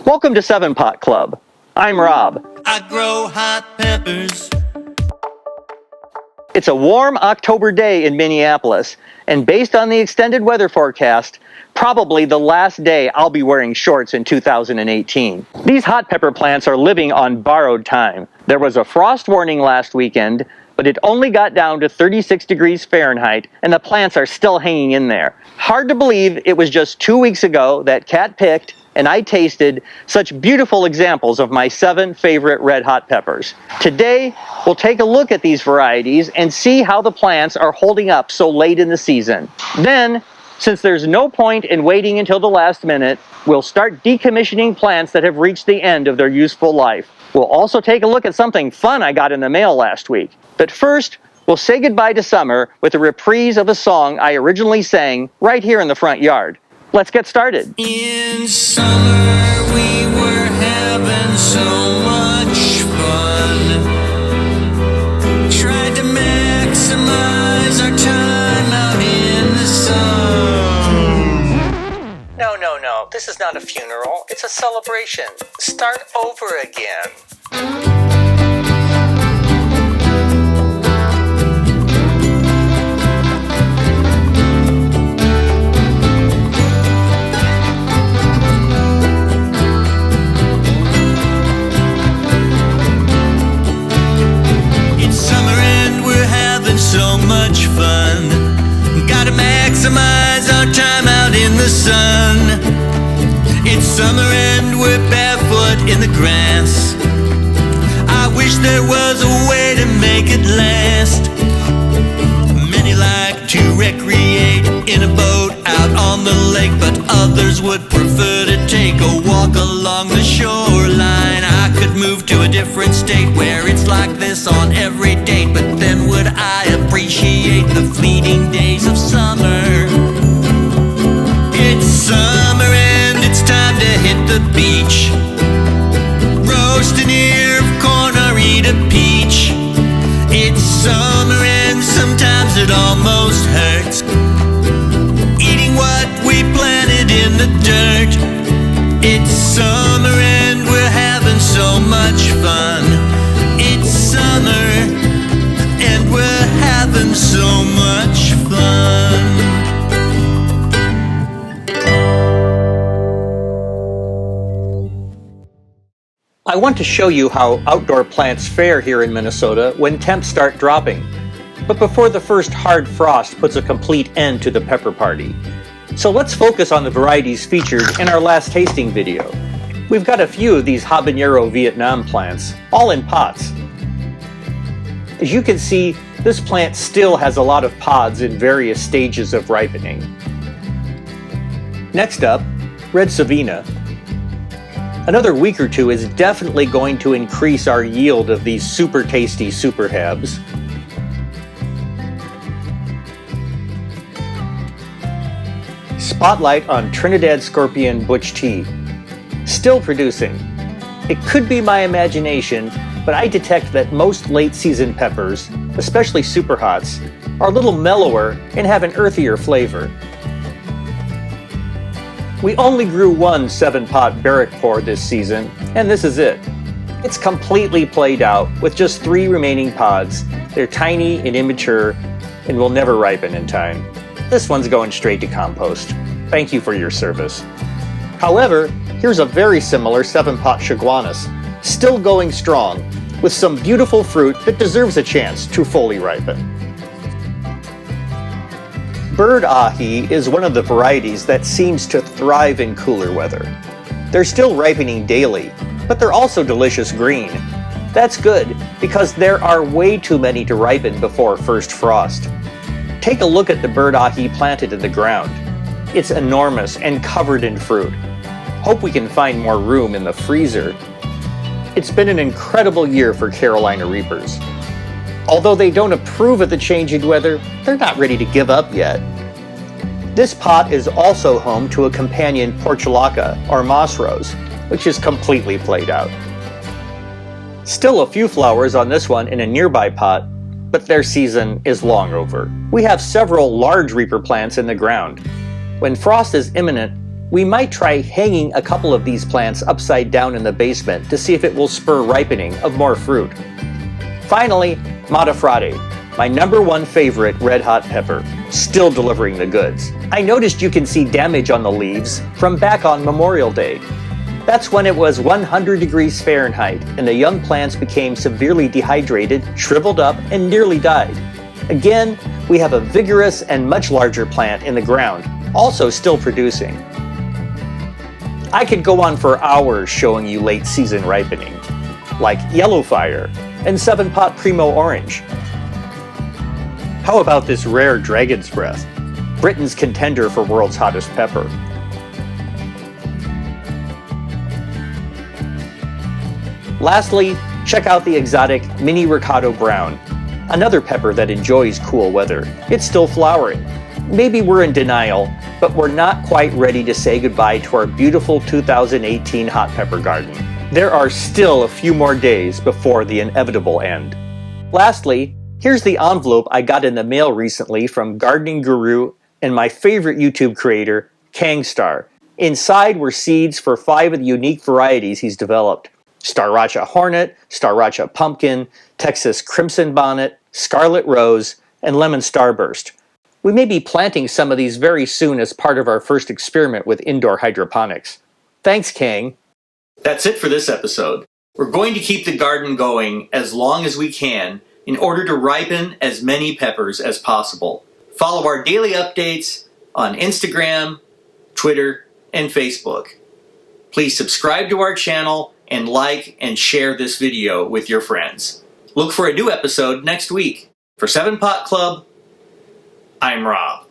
Welcome to 7 Pot Club. I'm Rob. I grow hot peppers. It's a warm October day in Minneapolis, and based on the extended weather forecast, probably the last day I'll be wearing shorts in 2018. These hot pepper plants are living on borrowed time. There was a frost warning last weekend, but it only got down to 36 degrees Fahrenheit, and the plants are still hanging in there. Hard to believe it was just 2 weeks ago that Kat picked and I tasted such beautiful examples of my 7 favorite red hot peppers. Today, we'll take a look at these varieties and see how the plants are holding up so late in the season. Then, since there's no point in waiting until the last minute, we'll start decommissioning plants that have reached the end of their useful life. We'll also take a look at something fun I got in the mail last week. But first, we'll say goodbye to summer with a reprise of a song I originally sang right here in the front yard. Let's get started. In summer we were having so much fun. Tried to maximize our time out in the sun. No, this is not a funeral. It's a celebration. Start over again. So much fun. Gotta maximize our time out in the sun. It's summer and we're barefoot in the grass. I wish there was a way to make it last. Many like to recreate in a boat out on the lake, but others would prefer to take a walk along the shoreline. I could move to a different state where it's like this on every date, but then would I appreciate the fleeting days of summer? It's summer and it's time to hit the beach. Roast an ear of corn or eat a peach. It's summer and sometimes it almost hurts, eating what we planted in the dirt. It's summer and we're having so much fun. It's summer and we're having so much fun. I want to show you how outdoor plants fare here in Minnesota when temps start dropping, but before the first hard frost puts a complete end to the pepper party. So let's focus on the varieties featured in our last tasting video. We've got a few of these Habanero Vietnam plants, all in pots. As you can see, this plant still has a lot of pods in various stages of ripening. Next up, red Savina. Another week or two is definitely going to increase our yield of these super tasty super habs. Spotlight on Trinidad Scorpion Butch tea. Still producing. It could be my imagination, but I detect that most late season peppers, especially super hots, are a little mellower and have an earthier flavor. We only grew one 7-pot Barrackpore this season, and this is it. It's completely played out with just 3 remaining pods. They're tiny and immature and will never ripen in time. This one's going straight to compost. Thank you for your service. However, here's a very similar 7-pot Chaguanas, still going strong, with some beautiful fruit that deserves a chance to fully ripen. Bird ahi is one of the varieties that seems to thrive in cooler weather. They're still ripening daily, but they're also delicious green. That's good, because there are way too many to ripen before first frost. Take a look at the bird ahi planted in the ground. It's enormous and covered in fruit. Hope we can find more room in the freezer. It's been an incredible year for Carolina Reapers. Although they don't approve of the changing weather, they're not ready to give up yet. This pot is also home to a companion portulaca, or moss rose, which is completely played out. Still a few flowers on this one in a nearby pot, but their season is long over. We have several large reaper plants in the ground. When frost is imminent, We might try hanging a couple of these plants upside down in the basement to see if it will spur ripening of more fruit. Finally, Mata Frade, my #1 favorite red hot pepper, still delivering the goods. I noticed you can see damage on the leaves from back on Memorial Day. That's when it was 100 degrees Fahrenheit and the young plants became severely dehydrated, shriveled up, and nearly died. Again, we have a vigorous and much larger plant in the ground, also still producing. I could go on for hours showing you late season ripening, like Yellow Fire and 7 Pot Primo Orange. How about this rare Dragon's Breath, Britain's contender for world's hottest pepper? Lastly, check out the exotic Mini Rocoto Brown, another pepper that enjoys cool weather. It's still flowering. Maybe we're in denial, but we're not quite ready to say goodbye to our beautiful 2018 hot pepper garden. There are still a few more days before the inevitable end. Lastly, here's the envelope I got in the mail recently from gardening guru and my favorite YouTube creator, Khang Starr. Inside were seeds for 5 of the unique varieties he's developed: Starracha Hornet, Starracha Pumpkin, Texas Crimson Bonnet, Scarlet Rose, and Lemon Starburst. We may be planting some of these very soon as part of our first experiment with indoor hydroponics. Thanks, Khang. That's it for this episode. We're going to keep the garden going as long as we can in order to ripen as many peppers as possible. Follow our daily updates on Instagram, Twitter, and Facebook. Please subscribe to our channel and like and share this video with your friends. Look for a new episode next week. For 7 Pot Club, I'm Rob.